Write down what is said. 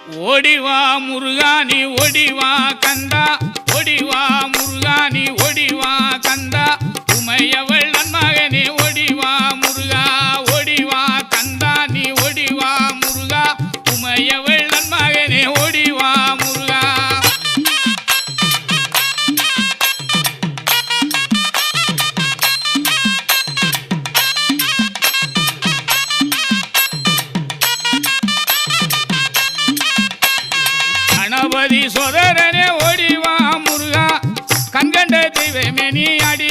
ஓடிவா முருகா நீ ஓடிவா கந்தா, ஓடிவா முருகா நீ ஓடிவா கந்தா, உமையவள் நன்மகனே ஓடிவா முருகா, ஓடிவா கந்தா நீ ஓடிவா முருகா, உமையவள் நன்மகனே ஓடிவா முருகா. கணபதி சோதரனே ஓடிவா முருகா, கண்கண்ட தெய்வமே நீ அடி